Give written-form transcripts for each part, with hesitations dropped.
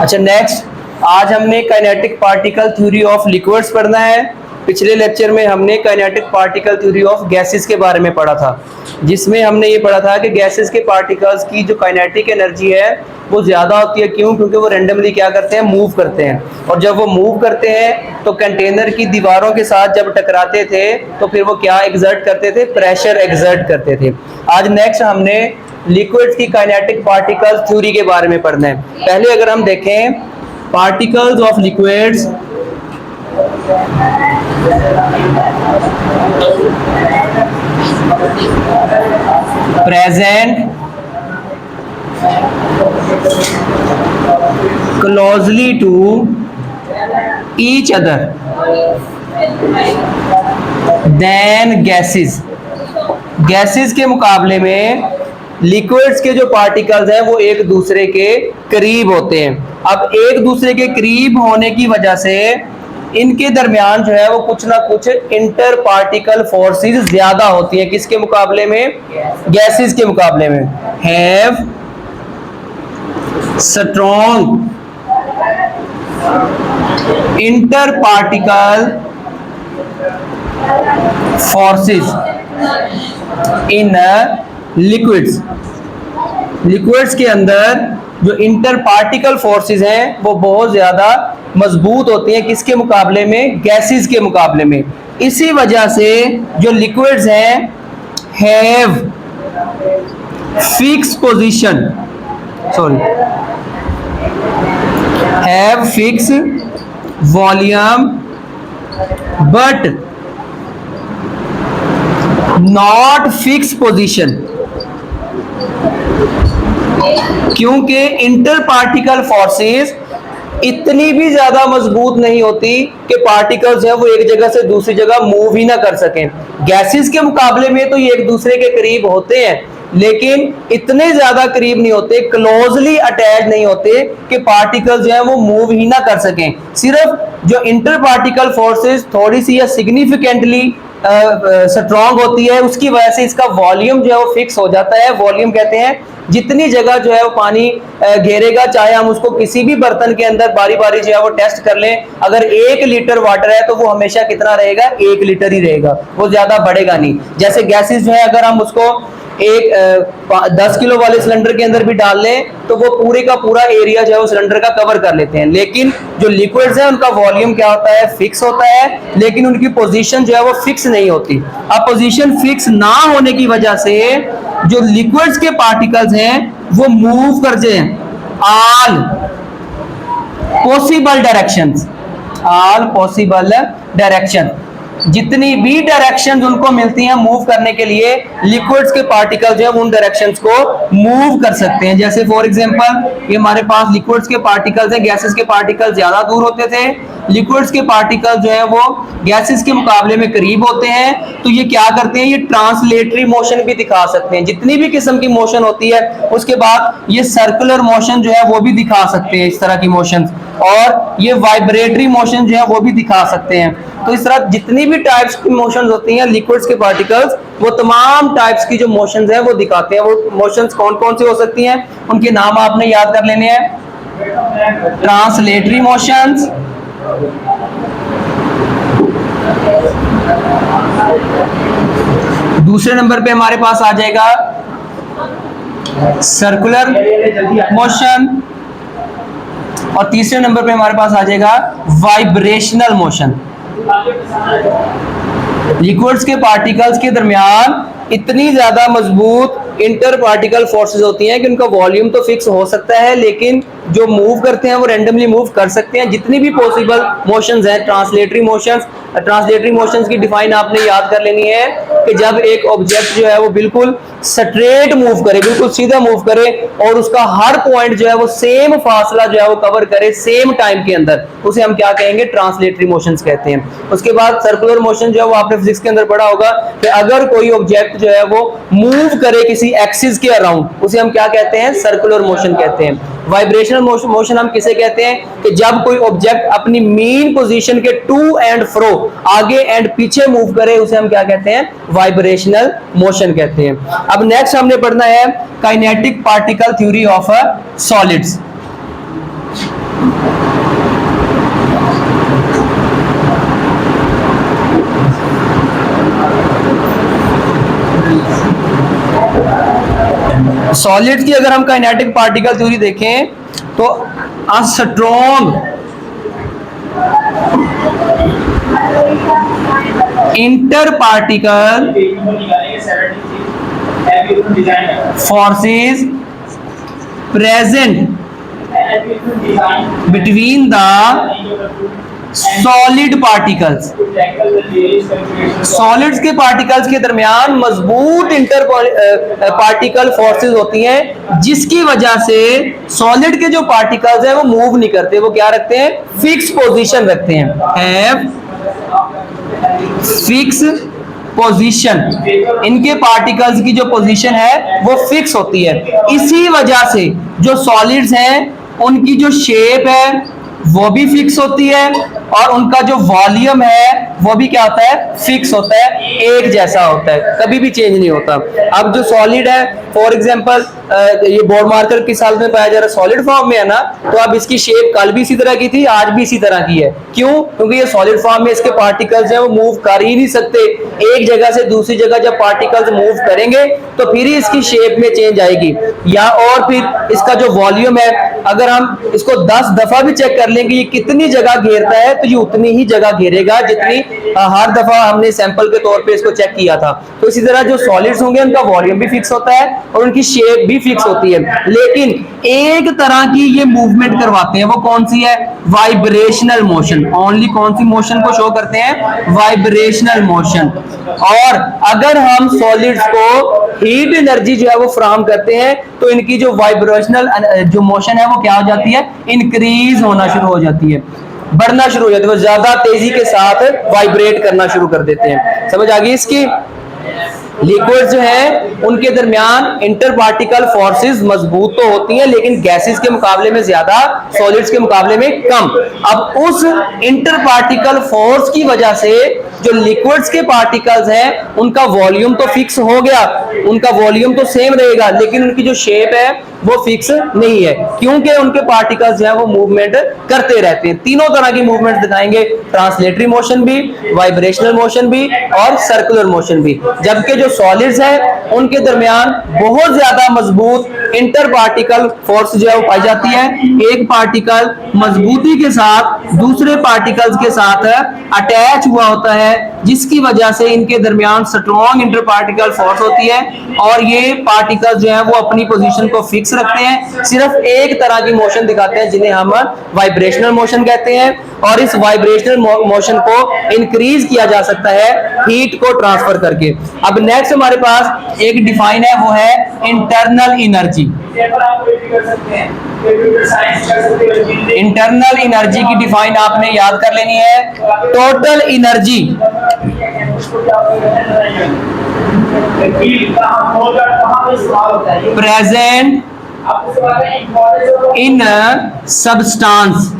अच्छा नेक्स्ट, आज हमने kinetic particle theory of liquids पढ़ना है। पिछले लेक्चर में हमने kinetic particle theory of gases के बारे में पढ़ा था, जिसमें हमने ये पढ़ा था कि गैसेस के पार्टिकल्स की जो काइनेटिक एनर्जी है वो ज़्यादा होती है। क्यों? क्योंकि वो रेंडमली क्या करते हैं, मूव करते हैं, और जब वो मूव करते हैं तो कंटेनर की दीवारों के साथ जब टकराते थे तो फिर वो क्या एग्जर्ट करते थे, प्रेशर एग्जर्ट करते थे। आज नेक्स्ट हमने लिक्विड्स की काइनेटिक पार्टिकल थ्योरी के बारे में पढ़ना है। पहले अगर हम देखें particles of liquids, present closely to each other than gases. Gases के मुकाबले में लिक्विड्स के जो पार्टिकल्स हैं वो एक दूसरे के करीब होते हैं। अब एक दूसरे के करीब होने की वजह से इनके दरमियान जो है वो कुछ ना कुछ इंटर पार्टिकल फोर्सेस ज्यादा होती हैं। किसके मुकाबले में? गैसेस के मुकाबले में। Have strong inter particle forces in liquids. Liquids के अंदर जो इंटर पार्टिकल फोर्सेस हैं वो बहुत ज्यादा मजबूत होती हैं। किसके मुकाबले में? गैसेस के मुकाबले में। इसी वजह से जो लिक्विड्स हैं have fix position, have fix volume but not fix position. क्योंकि इंटर पार्टिकल फोर्सेस इतनी भी ज्यादा मजबूत नहीं होती कि पार्टिकल्स हैं वो एक जगह से दूसरी जगह मूव ही ना कर सकें। गैसेस के मुकाबले में तो ये एक दूसरे के करीब होते हैं, लेकिन इतने ज्यादा करीब नहीं होते, क्लोजली अटैच नहीं होते कि पार्टिकल्स जो है वो मूव ही ना कर सकें। सिर्फ जो इंटर पार्टिकल फोर्सेस थोड़ी सी या सिग्निफिकेंटली स्ट्रॉन्ग होती है, उसकी वजह से इसका वॉल्यूम जो है वो फिक्स हो जाता है। वॉल्यूम कहते हैं जितनी जगह जो है वो पानी घेरेगा, चाहे हम उसको किसी भी बर्तन के अंदर बारी बारी जो है वो टेस्ट कर लें, अगर 1 लीटर वाटर है तो वो हमेशा कितना रहेगा? 1 लीटर ही रहेगा, वो ज्यादा बढ़ेगा नहीं। जैसे गैसेस जो है अगर हम उसको एक 10 किलो वाले सिलेंडर के अंदर भी डाल लें तो वो पूरे का पूरा एरिया जो है वो सिलेंडर का कवर कर लेते हैं। लेकिन जो लिक्विड्स हैं उनका वॉल्यूम क्या होता है? फिक्स होता है, लेकिन उनकी पोजीशन जो है वो फिक्स नहीं होती। अब पोजीशन फिक्स ना होने की वजह से जो लिक्विड्स के पार्टिकल्स हैं वो मूव करते हैं all possible directions. All possible direction, जितनी भी डायरेक्शंस उनको मिलती हैं मूव करने के लिए, लिक्विड्स के पार्टिकल जो है उन डायरेक्शंस को मूव कर सकते हैं। जैसे फॉर एग्जांपल ये हमारे पास लिक्विड्स के पार्टिकल्स हैं, गैसेस के पार्टिकल्स ज्यादा दूर होते थे, लिक्विड्स के पार्टिकल जो है वो गैसेस के मुकाबले में करीब होते हैं। तो ये क्या करते हैं? ये ट्रांसलेटरी मोशन भी दिखा सकते हैं। जितनी भी किस्म की मोशन होती है उसके बाद ये सर्कुलर मोशन जो है वो भी दिखा सकते हैं, इस तरह की मोशन, और ये वाइब्रेटरी मोशन जो है वो भी दिखा सकते हैं। तो इस तरह जितनी भी टाइप्स की मोशंस होती हैं लिक्विड्स के पार्टिकल्स, वो तमाम टाइप्स की जो मोशंस हैं वो दिखाते हैं। वो मोशंस कौन कौन सी हो सकती हैं, उनके नाम आपने याद कर लेने हैं। ट्रांसलेटरी मोशंस, दूसरे नंबर पे हमारे पास आ जाएगा सर्कुलर मोशन, और तीसरे नंबर पे हमारे पास आ जाएगा वाइब्रेशनल मोशन। लिक्विड्स के पार्टिकल्स के दरमियान इतनी ज्यादा मजबूत इंटर पार्टिकल फोर्सेस होती हैं कि उनका वॉल्यूम तो फिक्स हो सकता है, लेकिन जो मूव करते हैं वो रेंडमली मूव कर सकते हैं। जितनी भी पॉसिबल मोशंस हैं, ट्रांसलेटरी मोशंस की डिफाइन आपने याद कर लेनी है कि जब एक ऑब्जेक्ट जो है वो बिल्कुल स्ट्रेट मूव करे, बिल्कुल सीधा मूव करे, और उसका हर पॉइंट जो है वो सेम फासला जो है वो कवर करे सेम टाइम के अंदर, उसे हम क्या कहेंगे? ट्रांसलेटरी मोशंस कहते हैं। उसके बाद सर्कुलर मोशन जो है वो आपने फिजिक्स के अंदर पढ़ा होगा कि अगर कोई ऑब्जेक्ट जो है वो मूव करे किसी एक्सिस के अराउंड, उसे हम क्या कहते हैं? सर्कुलर मोशन कहते हैं। वाइब्रेशनल मोशन हम किसे कहते हैं? कि जब कोई ऑब्जेक्ट अपनी मेन पोजीशन के टू एंड फ्रो, आगे एंड पीछे मूव करे, उसे हम क्या कहते हैं? वाइब्रेशनल मोशन कहते हैं। अब नेक्स्ट हमने पढ़ना है kinetic particle theory of solids. Solids की अगर हम काइनेटिक पार्टिकल थ्योरी देखें तो a strong inter particle forces present between the solid particles. Solids के पार्टिकल्स के दरमियान मजबूत इंटर पार्टिकल फोर्सेस होती हैं, जिसकी वजह से सॉलिड के जो पार्टिकल्स हैं वो मूव नहीं करते, वो क्या रखते हैं, फिक्स पोजीशन रखते हैं, हैव फिक्स पोजीशन। इनके पार्टिकल्स की जो पोजीशन है वो फिक्स होती है। इसी वजह से जो सॉलिड्स हैं उनकी जो शेप है वो भी फिक्स होती है और उनका जो वॉल्यूम है वो भी क्या होता है, फिक्स होता है, एक जैसा होता है, कभी भी चेंज नहीं होता। अब जो सॉलिड है, फॉर एग्जांपल ये बोर्ड मार्कर किस हालत में पाया जा रहा है, सॉलिड फॉर्म में है ना, तो अब इसकी शेप कल भी इसी तरह की थी, आज भी इसी तरह की है। क्यों? क्योंकि ये सॉलिड फॉर्म में इसके पार्टिकल्स हैं वो मूव कर ही नहीं सकते। एक जगह से दूसरी जगह जब पार्टिकल्स मूव करेंगे तो फिर ही इसकी शेप में चेंज आएगी। या और फिर इसका जो वॉल्यूम है, अगर हम इसको 10 दफा भी चेक कर लेंगे ये कितनी जगह घेरता है, तो ये उतनी ही जगह घेरेगा जितनी हर दफा हमने सैंपल के तौर पे इसको चेक किया था। तो इसी तरह जो सॉलिड्स होंगे उनका वॉल्यूम भी फिक्स होता है और उनकी शेप भी फिक्स होती है। लेकिन एक तरह की ये मूवमेंट करवाते हैं, वो कौन सी है, वाइब्रेशनल मोशन। ओनली कौन सी मोशन को शो करते हैं, वाइब्रेशनल मोशन। और अगर हम सॉलिड्स को हीट एनर्जी जो है वो फ्राहम करते हैं तो इनकी जो वाइब्रेशनल जो मोशन है वो क्या हो जाती है, इंक्रीज होना शुरू हो जाती है, बढ़ना शुरू हो जाती है, वो ज्यादा तेजी के साथ वाइब्रेट करना शुरू कर देते हैं। समझ आ गई इसकी? लिक्विड जो है उनके दरमियान इंटर पार्टिकल फोर्सेस मजबूत तो होती हैं लेकिन गैसेस के मुकाबले में ज्यादा, सॉलिड्स के मुकाबले में कम। अब उस इंटर पार्टिकल फोर्स की वजह से जो लिक्विड्स के पार्टिकल्स हैं उनका वॉल्यूम तो फिक्स हो गया, उनका वॉल्यूम तो सेम रहेगा, लेकिन उनकी जो शेप है वो फिक्स नहीं है, क्योंकि उनके पार्टिकल्स जो है वो मूवमेंट करते रहते हैं। तीनों तरह की मूवमेंट दिखाएंगे, ट्रांसलेटरी मोशन भी, वाइब्रेशनल मोशन भी और सर्कुलर मोशन भी। जबकि जो सॉलिड्स हैं उनके दरमियान बहुत ज्यादा मजबूत इंटर पार्टिकल फोर्स जो है वो पाई जाती है। एक पार्टिकल मजबूती के साथ दूसरे पार्टिकल्स के साथ अटैच हुआ होता है, जिसकी वजह से इनके दरमियान स्ट्रॉन्ग इंटर पार्टिकल फोर्स होती है और ये पार्टिकल्स जो है वो अपनी पोजीशन को फिक्स रखते हैं। सिर्फ एक तरह की मोशन दिखाते हैं जिन्हें हम वाइब्रेशनल मोशन कहते हैं, और इस वाइब्रेशनल मोशन को इंक्रीज किया जा सकता है हीट को ट्रांसफर करके। अब नेक्स्ट हमारे पास एक डिफाइन है, वो है इंटरनल एनर्जी। इंटरनल एनर्जी की डिफाइन आपने याद कर लेनी है, total energy present in substance.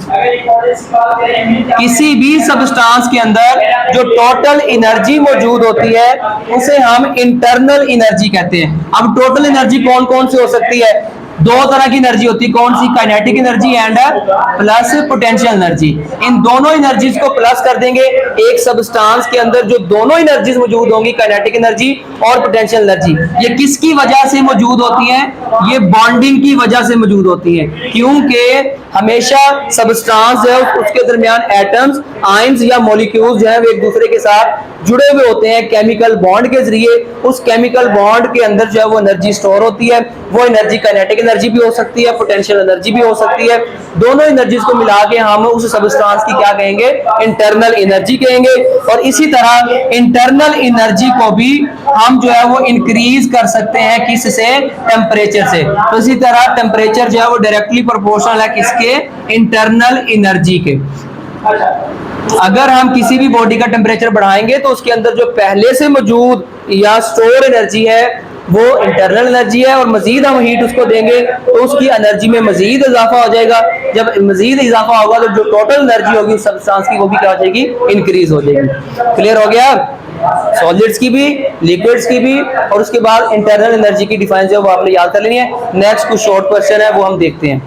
किसी भी सब्सटेंस के अंदर जो टोटल एनर्जी मौजूद होती है उसे हम इंटरनल एनर्जी कहते हैं। अब टोटल एनर्जी कौन कौन सी हो सकती है, दो तरह की एनर्जी होती है, कौन सी, kinetic energy and plus potential energy. इन दोनों एनर्जीज को प्लस कर देंगे, एक सब्सटेंस के अंदर जो दोनों एनर्जीज मौजूद होंगी, काइनेटिक एनर्जी और पोटेंशियल एनर्जी, ये किसकी वजह से मौजूद होती हैं, ये बॉन्डिंग की वजह से मौजूद होती हैं। क्योंकि हमेशा सब्सटेंस जो है उसके दरमियान एटम्स, आयंस या मॉलिक्यूल्स जो है वो एक दूसरे के साथ जुड़े हुए होते हैं केमिकल बॉन्ड के जरिए। उस केमिकल बॉन्ड के अंदर जो है वो एनर्जी स्टोर होती है, वो एनर्जी काइनेटिक एनर्जी भी हो सकती है, पोटेंशियल एनर्जी भी हो सकती है। दोनों एनर्जीज को मिला के हम उस सब्सटेंस की क्या कहेंगे, इंटरनल एनर्जी कहेंगे। और इसी तरह इंटरनल एनर्जी को भी हम जो है वो इंक्रीज कर सकते हैं, किससे, टेम्परेचर से। तो इसी तरह टेम्परेचर जो है वो डायरेक्टली प्रोपोर्शनल है किसके, इंटरनल एनर्जी के। अगर हम किसी भी बॉडी का टेम्परेचर बढ़ाएंगे तो उसके अंदर जो पहले से मौजूद या स्टोर एनर्जी है वो इंटरनल एनर्जी है, और मजीद हम हीट उसको देंगे तो उसकी एनर्जी में मजीद इजाफा हो जाएगा। जब मजीद इजाफा होगा तो जो टोटल एनर्जी होगी उस सब्सटेंस की वो भी क्या हो जाएगी, इंक्रीज हो जाएगी। क्लियर हो गया? सॉलिड्स की भी, लिक्विड्स की भी, और उसके बाद इंटरनल एनर्जी की डिफाइन है वो आपने याद कर लेनी है। नेक्स्ट कुछ शॉर्ट क्वेश्चन है वो हम देखते हैं।